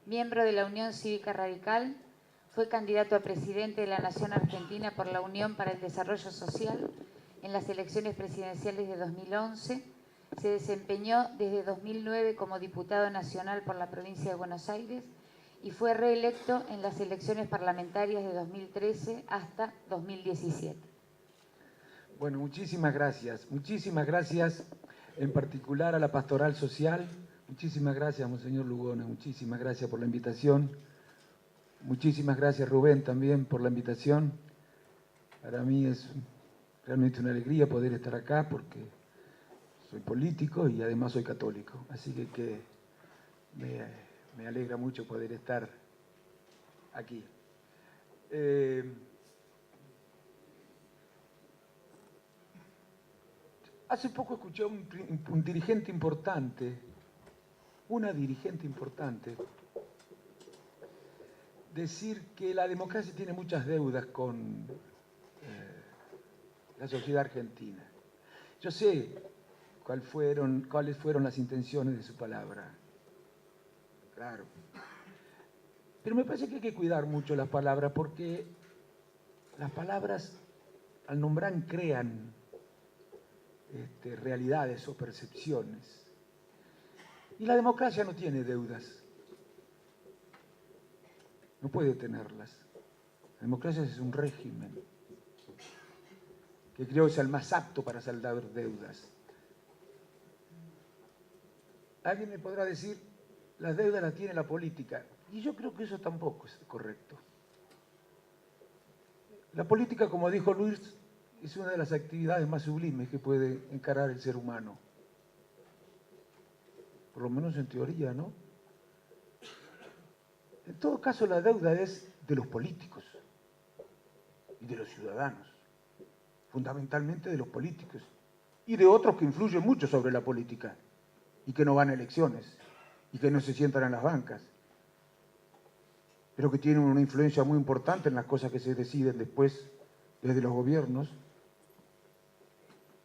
Miembro de la Unión Cívica Radical, fue candidato a presidente de la Nación Argentina por la Unión para el Desarrollo Social en las elecciones presidenciales de 2011. Se desempeñó desde 2009 como diputado nacional por la provincia de Buenos Aires y fue reelecto en las elecciones parlamentarias de 2013 hasta 2017. Bueno, muchísimas gracias en particular a la Pastoral Social. Muchísimas gracias, Monseñor Lugona, muchísimas gracias por la invitación. Muchísimas gracias, Rubén, también por la invitación. Para mí es realmente una alegría poder estar acá porque soy político y además soy católico. Así que me alegra mucho poder estar aquí. Hace poco escuché a un dirigente importante, una dirigente importante, decir que la democracia tiene muchas deudas con la sociedad argentina. Yo sé cuáles fueron las intenciones de su palabra, claro. Pero me parece que hay que cuidar mucho las palabras porque las palabras al nombrar crean realidades o percepciones. Y la democracia no tiene deudas. No puede tenerlas. La democracia es un régimen que creo es el más apto para saldar deudas. Alguien me podrá decir, las deudas las tiene la política. Y yo creo que eso tampoco es correcto. La política, como dijo Luis, es una de las actividades más sublimes que puede encarar el ser humano. Por lo menos en teoría, ¿no? En todo caso, la deuda es de los políticos y de los ciudadanos, fundamentalmente de los políticos y de otros que influyen mucho sobre la política y que no van a elecciones y que no se sientan en las bancas, pero que tienen una influencia muy importante en las cosas que se deciden después desde los gobiernos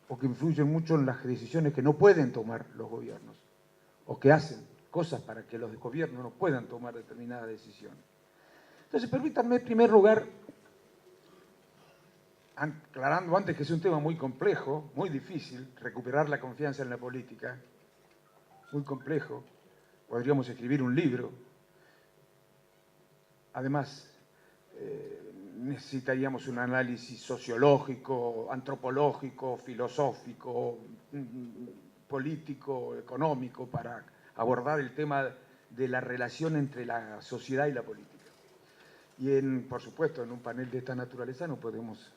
o que influyen mucho en las decisiones que no pueden tomar los gobiernos o que hacen cosas para que los gobiernos no puedan tomar determinadas decisiones. Entonces, permítanme en primer lugar, aclarando antes que es un tema muy complejo, muy difícil, recuperar la confianza en la política, muy complejo, podríamos escribir un libro. Además, necesitaríamos un análisis sociológico, antropológico, filosófico, político, económico, para abordar el tema de la relación entre la sociedad y la política. Y, por supuesto, en un panel de esta naturaleza no podemos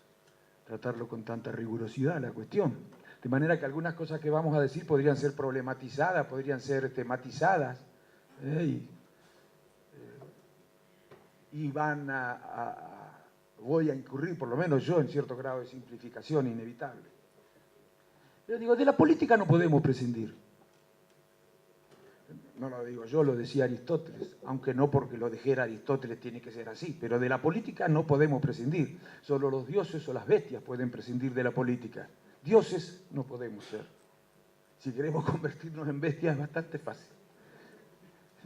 tratarlo con tanta rigurosidad la cuestión. De manera que algunas cosas que vamos a decir podrían ser problematizadas, podrían ser tematizadas, y voy a incurrir, por lo menos yo, en cierto grado de simplificación inevitable. Pero digo, de la política no podemos prescindir. No lo digo yo, lo decía Aristóteles, aunque no porque lo dijera Aristóteles tiene que ser así, pero de la política no podemos prescindir. Solo los dioses o las bestias pueden prescindir de la política. Dioses no podemos ser. Si queremos convertirnos en bestias es bastante fácil.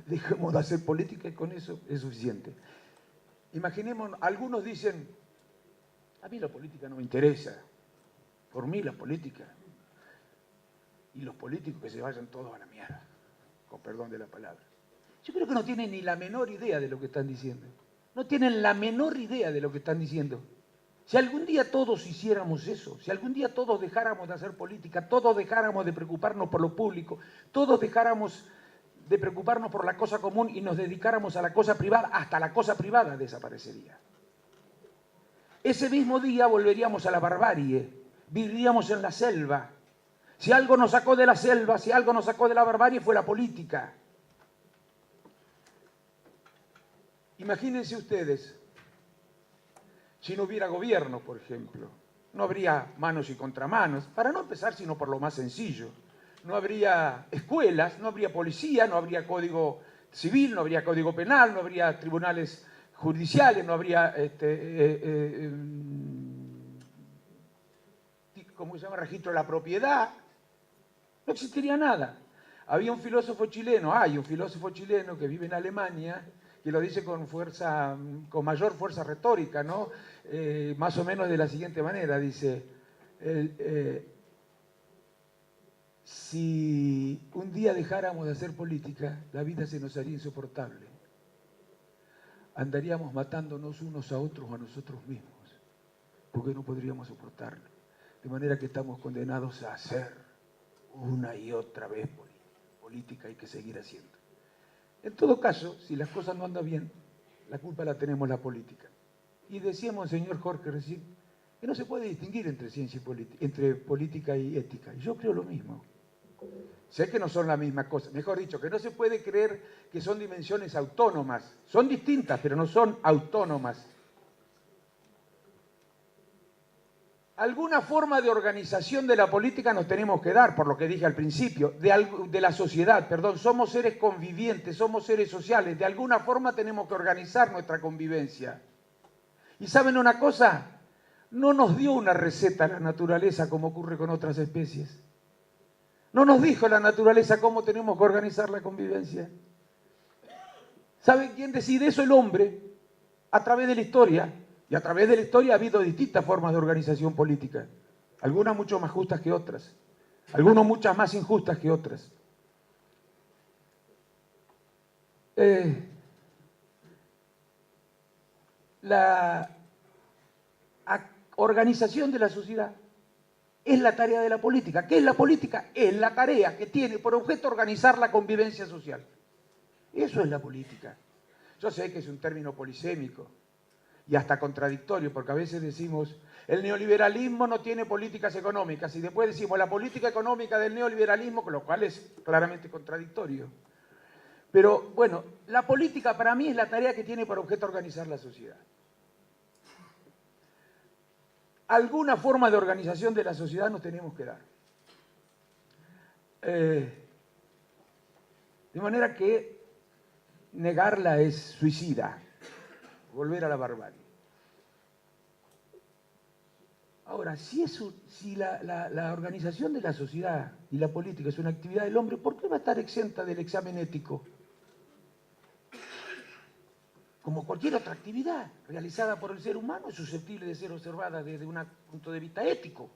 Dejemos de hacer política y con eso es suficiente. Imaginemos, algunos dicen, a mí la política no me interesa, por mí la política, y los políticos que se vayan todos a la mierda, con perdón de la palabra. Yo creo que no tienen ni la menor idea de lo que están diciendo. No tienen la menor idea de lo que están diciendo. Si algún día todos hiciéramos eso, si algún día todos dejáramos de hacer política, todos dejáramos de preocuparnos por lo público, todos dejáramos de preocuparnos por la cosa común y nos dedicáramos a la cosa privada, hasta la cosa privada desaparecería. Ese mismo día volveríamos a la barbarie, viviríamos en la selva. Si algo nos sacó de la selva, si algo nos sacó de la barbarie fue la política. Imagínense ustedes, si no hubiera gobierno, por ejemplo, no habría manos y contramanos, para no empezar sino por lo más sencillo. No habría escuelas, no habría policía, no habría código civil, no habría código penal, no habría tribunales judiciales, no habría ¿cómo se llama? Registro de la propiedad. No existiría nada. Había un filósofo chileno, hay un filósofo chileno que vive en Alemania, que lo dice con fuerza, con mayor fuerza retórica, ¿no? Más o menos de la siguiente manera, dice, si un día dejáramos de hacer política, la vida se nos haría insoportable. Andaríamos matándonos unos a otros o a nosotros mismos, porque no podríamos soportarlo. De manera que estamos condenados a hacer una y otra vez política, hay que seguir haciendo. En todo caso, si las cosas no andan bien, la culpa la tenemos la política. Y decíamos, señor Jorge recién, que no se puede distinguir entre ciencia y política, entre política y ética. Y yo creo lo mismo. Sé que no son la misma cosa. Mejor dicho, que no se puede creer que son dimensiones autónomas. Son distintas, pero no son autónomas. Alguna forma de organización de la política nos tenemos que dar, por lo que dije al principio, de la sociedad, perdón, somos seres convivientes, somos seres sociales, de alguna forma tenemos que organizar nuestra convivencia. ¿Y saben una cosa? No nos dio una receta la naturaleza como ocurre con otras especies. No nos dijo la naturaleza cómo tenemos que organizar la convivencia. ¿Saben quién decide eso? El hombre, a través de la historia. Y a través de la historia ha habido distintas formas de organización política, algunas mucho más justas que otras, algunas muchas más injustas que otras. La organización de la sociedad es la tarea de la política. ¿Qué es la política? Es la tarea que tiene por objeto organizar la convivencia social. Eso es la política. Yo sé que es un término polisémico y hasta contradictorio, porque a veces decimos, el neoliberalismo no tiene políticas económicas, y después decimos la política económica del neoliberalismo, con lo cual es claramente contradictorio. Pero bueno, la política para mí es la tarea que tiene por objeto organizar la sociedad. Alguna forma de organización de la sociedad nos tenemos que dar. De manera que negarla es suicida, volver a la barbarie. Ahora, si la organización de la sociedad y la política es una actividad del hombre, ¿por qué va a estar exenta del examen ético? Como cualquier otra actividad realizada por el ser humano es susceptible de ser observada desde un punto de vista ético,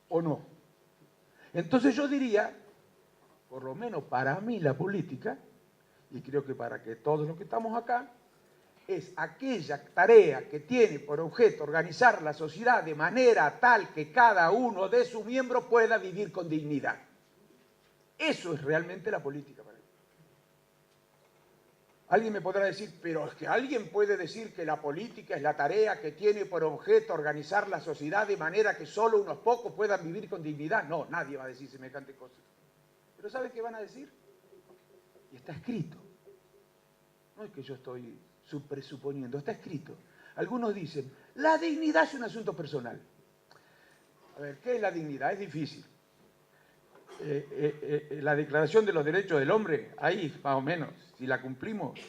¿o no? Entonces yo diría, por lo menos para mí la política, y creo que para que todos los que estamos acá, es aquella tarea que tiene por objeto organizar la sociedad de manera tal que cada uno de sus miembros pueda vivir con dignidad. Eso es realmente la política para mí. Alguien me podrá decir, pero es que alguien puede decir que la política es la tarea que tiene por objeto organizar la sociedad de manera que solo unos pocos puedan vivir con dignidad. No, nadie va a decir semejante cosa. Pero ¿sabe qué van a decir? Y está escrito. No es que yo estoy presuponiendo, está escrito. Algunos dicen, la dignidad es un asunto personal. A ver, ¿qué es la dignidad? Es difícil. La Declaración de los Derechos del Hombre, ahí más o menos, si la cumplimos,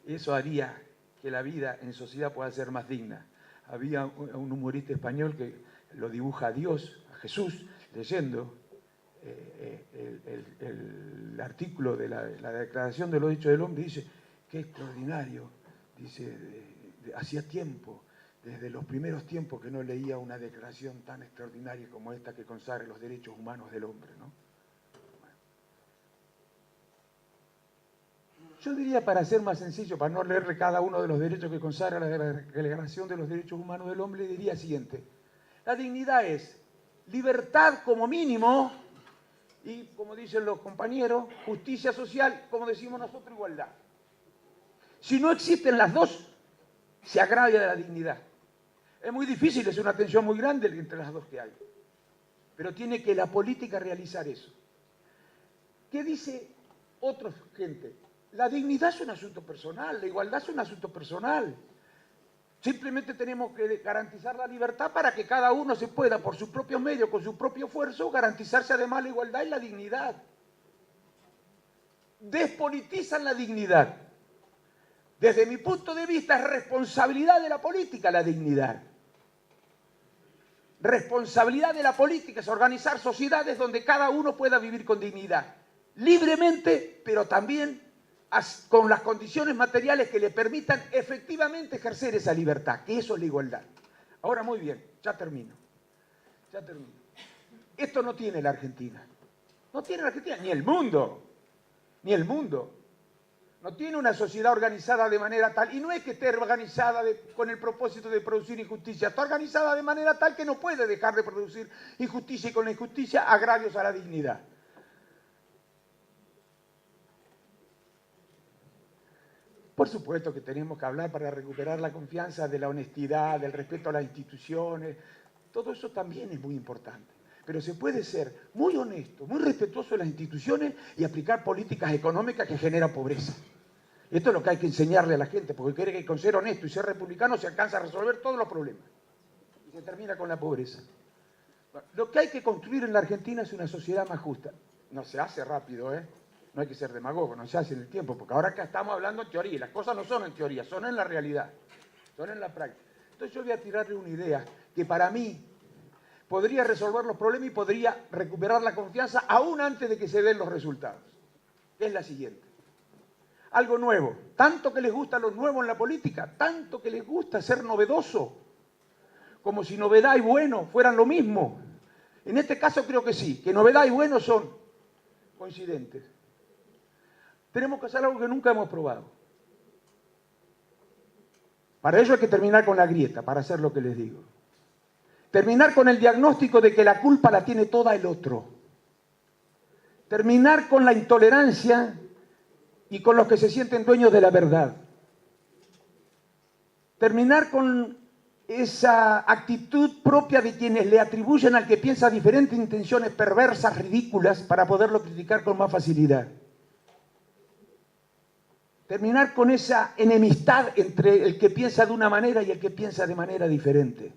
eso haría que la vida en sociedad pueda ser más digna. Había un humorista español que lo dibuja a Dios, a Jesús, leyendo el artículo de la Declaración de los Derechos del Hombre, dice, qué extraordinario, dice, hacía tiempo, desde los primeros tiempos que no leía una declaración tan extraordinaria como esta que consagra los derechos humanos del hombre, ¿no? Bueno. Yo diría, para ser más sencillo, para no leerle cada uno de los derechos que consagra la Declaración de los Derechos Humanos del Hombre, diría siguiente, la dignidad es libertad como mínimo y, como dicen los compañeros, justicia social, como decimos nosotros, igualdad. Si no existen las dos, se agravia de la dignidad. Es muy difícil, es una tensión muy grande entre las dos que hay. Pero tiene que la política realizar eso. ¿Qué dice otra gente? La dignidad es un asunto personal, la igualdad es un asunto personal. Simplemente tenemos que garantizar la libertad para que cada uno se pueda, por sus propios medios, con su propio esfuerzo, garantizarse además la igualdad y la dignidad. Despolitizan la dignidad. Desde mi punto de vista es responsabilidad de la política la dignidad. responsabilidad de la política es organizar sociedades donde cada uno pueda vivir con dignidad, libremente, pero también con las condiciones materiales que le permitan efectivamente ejercer esa libertad, que eso es la igualdad. Ahora, muy bien, ya termino. Esto no tiene la Argentina. No tiene la Argentina, ni el mundo. Ni el mundo. No tiene una sociedad organizada de manera tal, y no es que esté organizada con el propósito de producir injusticia, está organizada de manera tal que no puede dejar de producir injusticia, y con la injusticia agravios a la dignidad. Por supuesto que tenemos que hablar para recuperar la confianza de la honestidad, del respeto a las instituciones, todo eso también es muy importante. Pero se puede ser muy honesto, muy respetuoso de las instituciones y aplicar políticas económicas que generan pobreza. Esto es lo que hay que enseñarle a la gente, porque cree que con ser honesto y ser republicano se alcanza a resolver todos los problemas. Y se termina con la pobreza. Lo que hay que construir en la Argentina es una sociedad más justa. No se hace rápido, ¿eh? No hay que ser demagogo, no se hace en el tiempo, porque ahora acá estamos hablando en teoría, y las cosas no son en teoría, son en la realidad, son en la práctica. Entonces yo voy a tirarle una idea que para mí podría resolver los problemas y podría recuperar la confianza aún antes de que se den los resultados. Es la siguiente. Algo nuevo. Tanto que les gusta lo nuevo en la política, tanto que les gusta ser novedoso, como si novedad y bueno fueran lo mismo. En este caso creo que sí, que novedad y bueno son coincidentes. Tenemos que hacer algo que nunca hemos probado. Para ello hay que terminar con la grieta, para hacer lo que les digo. Terminar con el diagnóstico de que la culpa la tiene toda el otro. Terminar con la intolerancia y con los que se sienten dueños de la verdad. Terminar con esa actitud propia de quienes le atribuyen al que piensa diferente intenciones perversas, ridículas, para poderlo criticar con más facilidad. Terminar con esa enemistad entre el que piensa de una manera y el que piensa de manera diferente.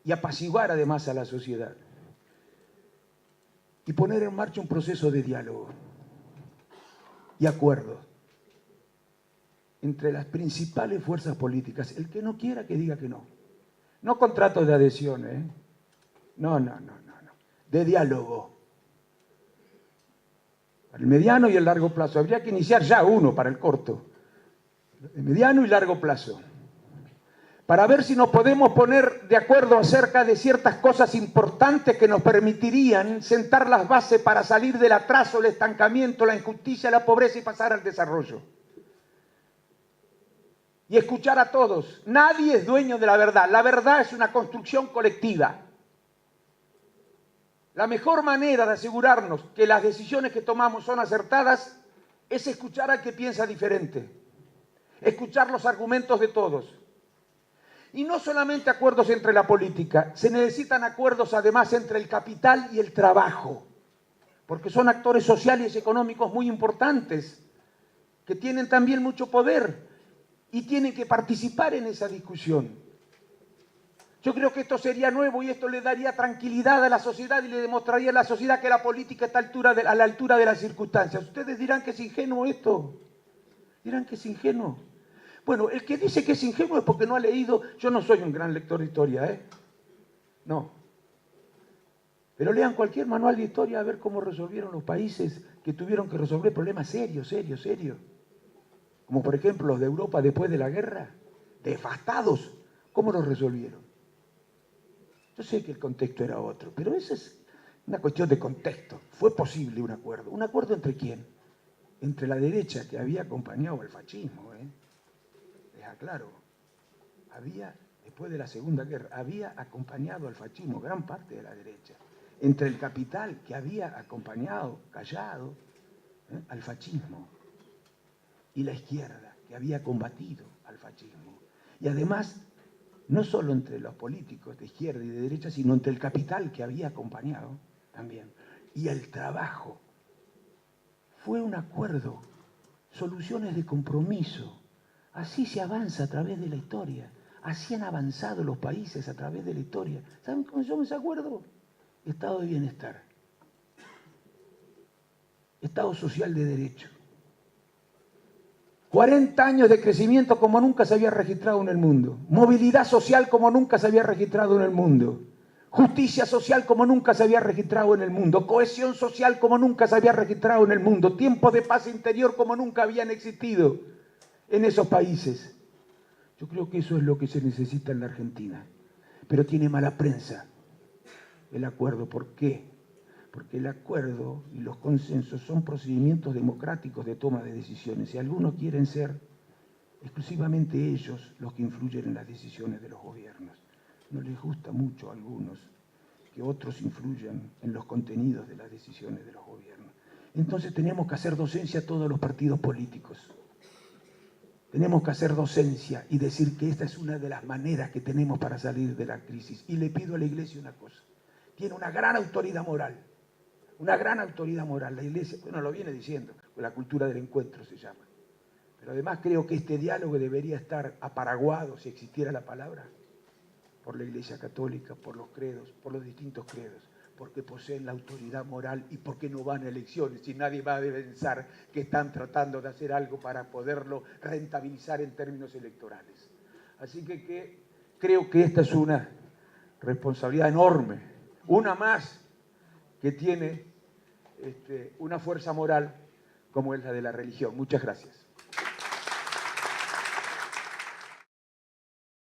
Y apaciguar además a la sociedad. Y poner en marcha un proceso de diálogo y acuerdo entre las principales fuerzas políticas. El que no quiera que diga que no. No contratos de adhesión, ¿eh? No. De diálogo. Para el mediano y el largo plazo. Habría que iniciar ya uno para el corto. De mediano y largo plazo. Para ver si nos podemos poner de acuerdo acerca de ciertas cosas importantes que nos permitirían sentar las bases para salir del atraso, el estancamiento, la injusticia, la pobreza y pasar al desarrollo. Y escuchar a todos. Nadie es dueño de la verdad. La verdad es una construcción colectiva. La mejor manera de asegurarnos que las decisiones que tomamos son acertadas es escuchar al que piensa diferente. Escuchar los argumentos de todos. Y no solamente acuerdos entre la política, se necesitan acuerdos además entre el capital y el trabajo, porque son actores sociales y económicos muy importantes, que tienen también mucho poder y tienen que participar en esa discusión. Yo creo que esto sería nuevo y esto le daría tranquilidad a la sociedad y le demostraría a la sociedad que la política está a la altura de las circunstancias. Ustedes dirán que es ingenuo esto, dirán que es ingenuo. Bueno, el que dice que es ingenuo es porque no ha leído. Yo no soy un gran lector de historia, ¿eh? No. Pero lean cualquier manual de historia a ver cómo resolvieron los países que tuvieron que resolver problemas serios. Como por ejemplo los de Europa después de la guerra, devastados. ¿Cómo los resolvieron? Yo sé que el contexto era otro, pero esa es una cuestión de contexto. Fue posible un acuerdo. ¿Un acuerdo entre quién? Entre la derecha que había acompañado al fascismo, ¿eh? Claro, después de la Segunda Guerra, había acompañado al fascismo gran parte de la derecha, entre el capital que había acompañado, callado, al fascismo, y la izquierda que había combatido al fascismo. Y además, no solo entre los políticos de izquierda y de derecha, sino entre el capital que había acompañado también, y el trabajo. Fue un acuerdo, soluciones de compromiso. Así se avanza a través de la historia. Así han avanzado los países a través de la historia. ¿Saben cómo se llama ese acuerdo? Estado de bienestar. Estado social de derecho. 40 años de crecimiento como nunca se había registrado en el mundo. Movilidad social como nunca se había registrado en el mundo. Justicia social como nunca se había registrado en el mundo. Cohesión social como nunca se había registrado en el mundo. Tiempos de paz interior como nunca habían existido en esos países. Yo creo que eso es lo que se necesita en la Argentina. Pero tiene mala prensa el acuerdo. ¿Por qué? Porque el acuerdo y los consensos son procedimientos democráticos de toma de decisiones y algunos quieren ser exclusivamente ellos los que influyen en las decisiones de los gobiernos. No les gusta mucho a algunos que otros influyan en los contenidos de las decisiones de los gobiernos. Entonces tenemos que hacer docencia a todos los partidos políticos. Tenemos que hacer docencia y decir que esta es una de las maneras que tenemos para salir de la crisis. Y le pido a la Iglesia una cosa. Tiene una gran autoridad moral. Una gran autoridad moral. La Iglesia, bueno, lo viene diciendo, la cultura del encuentro se llama. Pero además creo que este diálogo debería estar aparaguado, si existiera la palabra, por la Iglesia Católica, por los credos, por los distintos credos, porque poseen la autoridad moral y porque no van a elecciones y nadie va a pensar que están tratando de hacer algo para poderlo rentabilizar en términos electorales. Así que creo que esta es una responsabilidad enorme, una más que tiene una fuerza moral como es la de la religión. Muchas gracias.